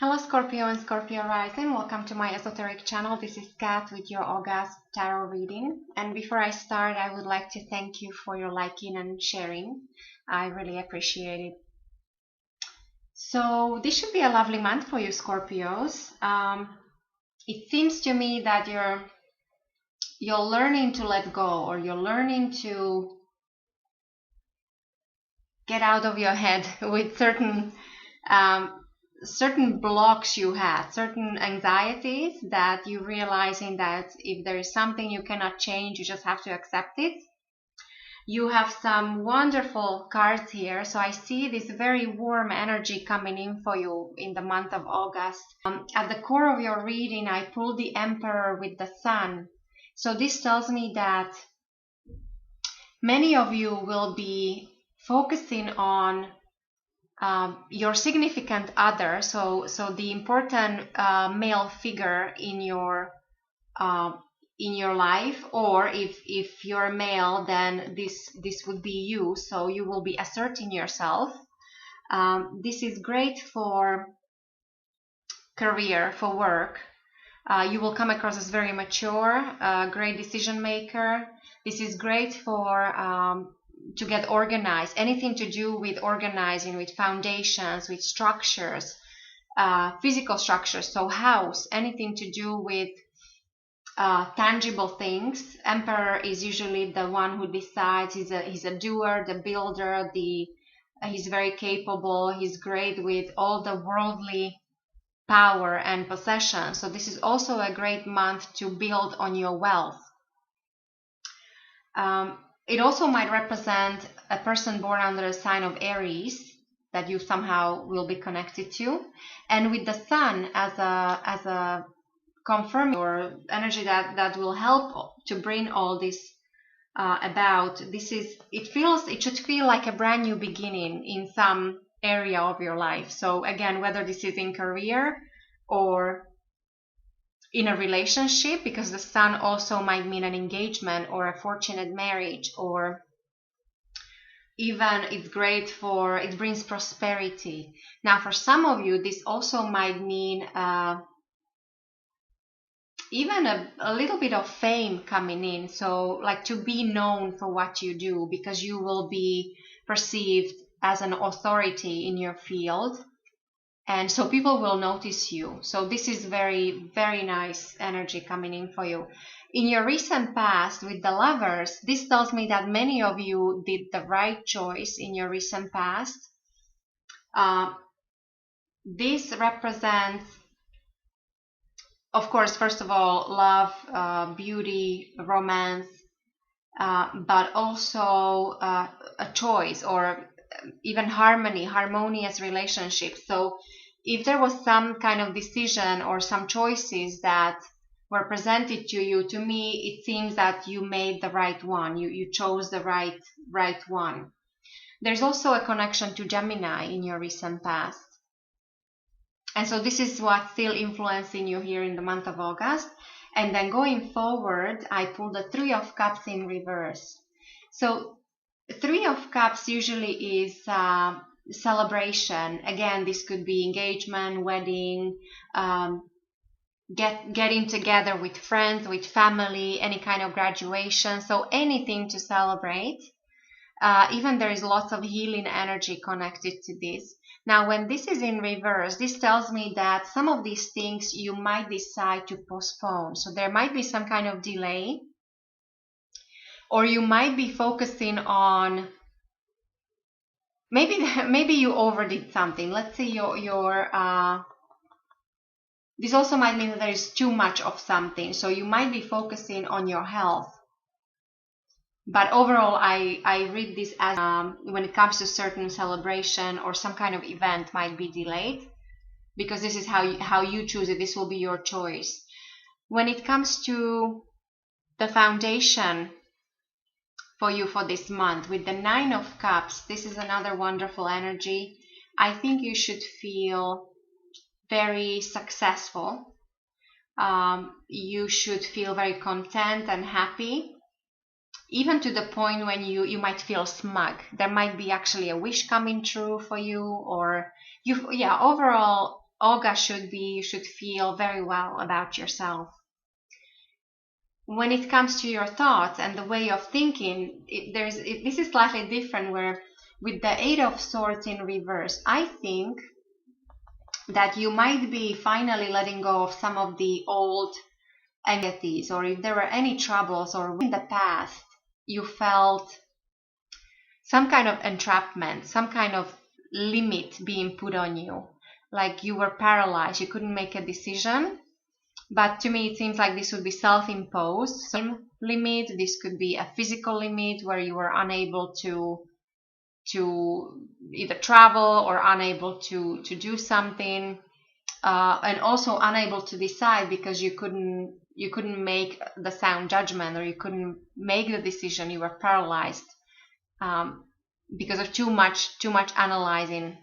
Hello Scorpio and Scorpio rising, welcome to my esoteric channel. This is Kat with your August tarot reading. And before I start, I would like to thank you for your liking and sharing. I really appreciate it. So this should be a lovely month for you Scorpios. It seems to me that you're learning to let go, or you're learning to get out of your head with certain blocks you had, certain anxieties that you realizing that if there is something you cannot change, you just have to accept it. You have some wonderful cards here, so I see this very warm energy coming in for you in the month of August. At the core of your reading, I pulled the Emperor with the Sun. So this tells me that many of you will be focusing on your significant other, so the important male figure in your life, or if you're male, then this would be you. So you will be asserting yourself. This is great for career, for work. You will come across as very mature, great decision maker. This is great for to get organized, anything to do with organizing, with foundations, with structures, physical structures, so house, anything to do with tangible things. Emperor is usually the one who decides. He's a doer, the builder, he's very capable, he's great with all the worldly power and possession. So this is also a great month to build on your wealth. It also might represent a person born under a sign of Aries that you somehow will be connected to, and with the Sun as a confirming or energy that will help to bring all this about. It should feel like a brand new beginning in some area of your life. So again, whether this is in career or in a relationship, because the Sun also might mean an engagement or a fortunate marriage, or even it brings prosperity. Now for some of you, this also might mean even a little bit of fame coming in, so like to be known for what you do, because you will be perceived as an authority in your field, and so people will notice you. So this is very, very nice energy coming in for you. In your recent past with the Lovers, this tells me that many of you did the right choice in your recent past. This represents, of course, first of all, love, beauty, romance, but also a choice, or even harmonious relationships. So if there was some kind of decision or some choices that were presented to you, to me, it seems that you made the right one. You chose the right one. There's also a connection to Gemini in your recent past. And so this is what's still influencing you here in the month of August. And then going forward, I pulled the Three of Cups in reverse. So Three of Cups usually is celebration. Again, this could be engagement, wedding, getting together with friends, with family, any kind of graduation. So anything to celebrate. Even there is lots of healing energy connected to this. Now, when this is in reverse, this tells me that some of these things you might decide to postpone. So there might be some kind of delay, or you might be focusing on maybe you overdid something. Let's say this also might mean that there is too much of something. So you might be focusing on your health. But overall, I read this as when it comes to certain celebration or some kind of event might be delayed, because this is how you choose it. This will be your choice. When it comes to the foundation for you for this month, with the Nine of Cups, this is another wonderful energy. I think you should feel very successful. You should feel very content and happy, even to the point when you might feel smug. There might be actually a wish coming true for you, or overall August should be, you should feel very well about yourself. When it comes to your thoughts and the way of thinking, this is slightly different, where with the Eight of Swords in reverse, I think that you might be finally letting go of some of the old anxieties, or if there were any troubles, or in the past you felt some kind of entrapment, some kind of limit being put on you, like you were paralyzed, you couldn't make a decision. But to me, it seems like this would be self-imposed limit. This could be a physical limit where you were unable to either travel or unable to do something, and also unable to decide because you couldn't make the sound judgment, or you couldn't make the decision. You were paralyzed because of too much analyzing.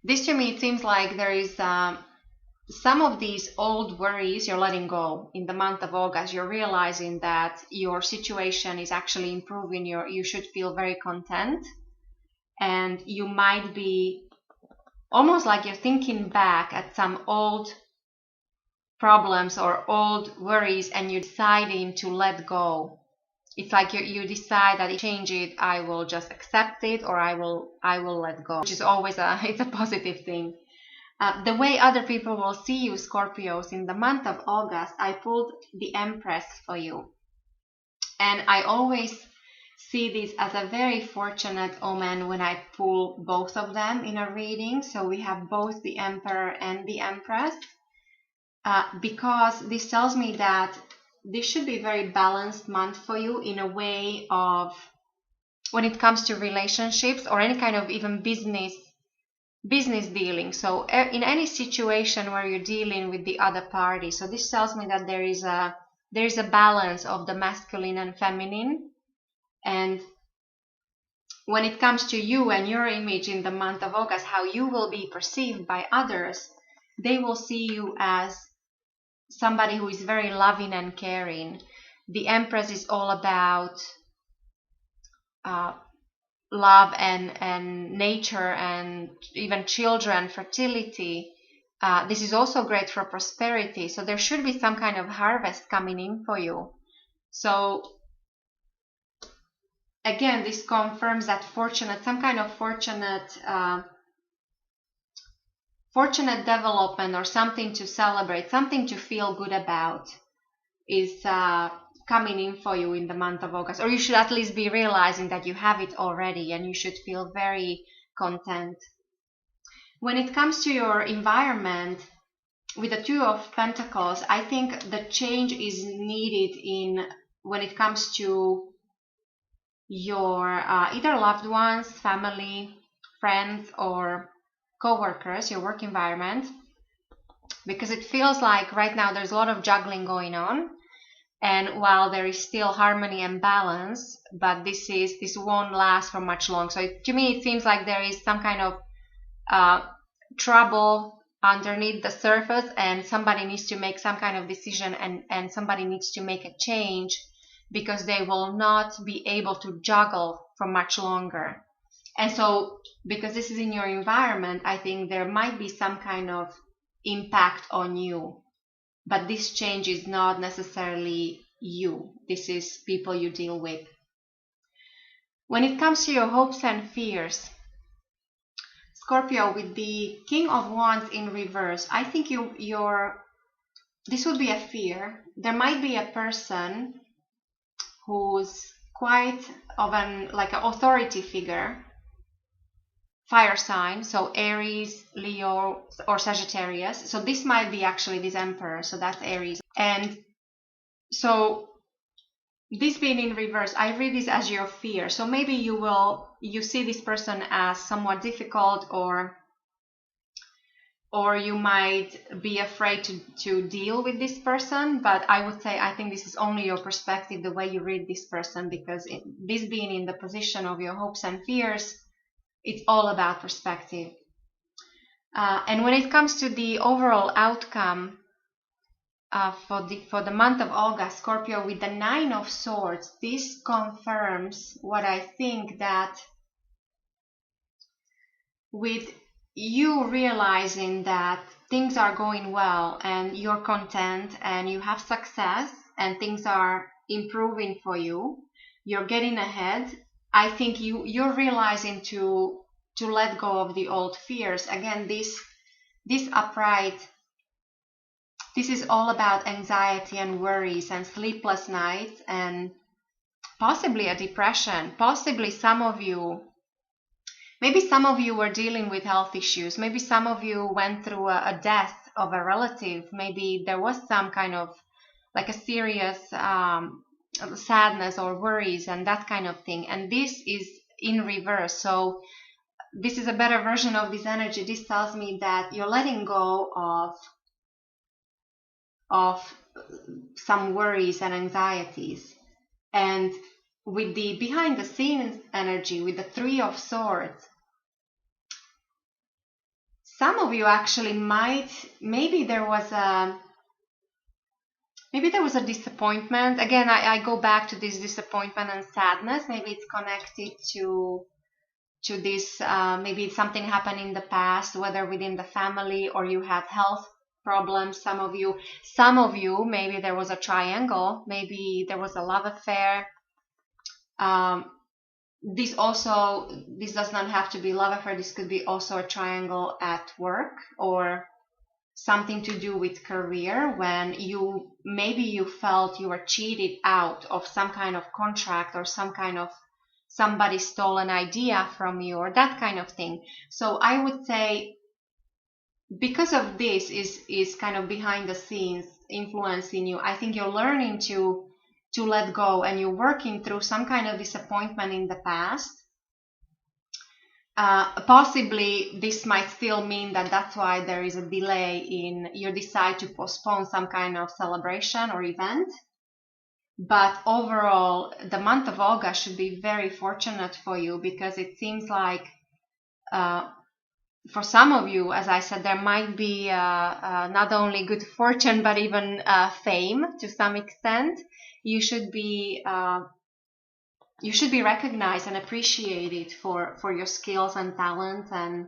This to me, it seems like there is some of these old worries you're letting go in the month of August. You're realizing that your situation is actually improving. You should feel very content, and you might be almost like you're thinking back at some old problems or old worries, and you're deciding to let go. It's like you decide that if I change it, I will just accept it, or I will let go, which is always it's a positive thing. The way other people will see you, Scorpios, in the month of August, I pulled the Empress for you. And I always see this as a very fortunate omen when I pull both of them in a reading. So we have both the Emperor and the Empress, because this tells me that this should be a very balanced month for you in a way of when it comes to relationships or any kind of even business dealing. So in any situation where you're dealing with the other party, so this tells me that there is a balance of the masculine and feminine. And when it comes to you and your image in the month of August, how you will be perceived by others, they will see you as somebody who is very loving and caring. The Empress is all about love and nature and even children, fertility. This is also great for prosperity. So there should be some kind of harvest coming in for you. So again, this confirms that some kind of fortunate development or something to celebrate, something to feel good about is coming in for you in the month of August. Or you should at least be realizing that you have it already, and you should feel very content. When it comes to your environment, with the Two of Pentacles, I think the change is needed when it comes to your either loved ones, family, friends, or co-workers, your work environment, because it feels like right now there's a lot of juggling going on. And while there is still harmony and balance, but this won't last for much long. So to me, it seems like there is some kind of trouble underneath the surface, and somebody needs to make some kind of decision, and somebody needs to make a change, because they will not be able to juggle for much longer. And so, because this is in your environment, I think there might be some kind of impact on you. But this change is not necessarily you. This is people you deal with. When it comes to your hopes and fears, Scorpio, with the King of Wands in reverse, I think this would be a fear. There might be a person who's quite of an authority figure, fire sign, so Aries, Leo, or Sagittarius. So this might be actually this Emperor, so that's Aries. And so this being in reverse, I read this as your fear. So maybe you see this person as somewhat difficult, or you might be afraid to deal with this person. But I would say, I think this is only your perspective, the way you read this person, because this being in the position of your hopes and fears, it's all about perspective. And when it comes to the overall outcome for the month of August, Scorpio, with the Nine of Swords, this confirms what I think, that with you realizing that things are going well and you're content and you have success and things are improving for you, you're getting ahead. I think you're realizing to let go of the old fears. Again, this upright, this is all about anxiety and worries and sleepless nights and possibly a depression. Possibly maybe some of you were dealing with health issues. Maybe some of you went through a death of a relative. Maybe there was some kind of like a serious sadness or worries and that kind of thing. And this is in reverse. So this is a better version of this energy. This tells me that you're letting go of some worries and anxieties. And with the behind the scenes energy, with the Three of Swords, some of you actually maybe there was a disappointment. Again, I go back to this disappointment and sadness. Maybe it's connected to this, maybe something happened in the past, whether within the family or you had health problems. Some of you, maybe there was a triangle, maybe there was a love affair. This does not have to be love affair. This could be also a triangle at work or something to do with career, when maybe you felt you were cheated out of some kind of contract or some kind of somebody stole an idea from you or that kind of thing. So I would say because of this is kind of behind the scenes influencing you. I think you're learning to let go and you're working through some kind of disappointment in the past. Possibly this might still mean that's why there is a delay in you decide to postpone some kind of celebration or event. But overall, the month of August should be very fortunate for you, because it seems like for some of you, as I said, there might be not only good fortune, but even fame to some extent. You should be recognized and appreciated for your skills and talents, and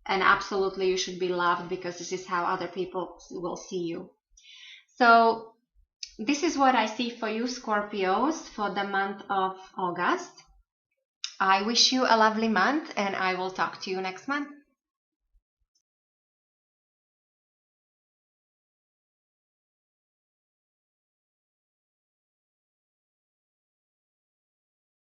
absolutely you should be loved, because this is how other people will see you. So this is what I see for you, Scorpios, for the month of August. I wish you a lovely month, and I will talk to you next month.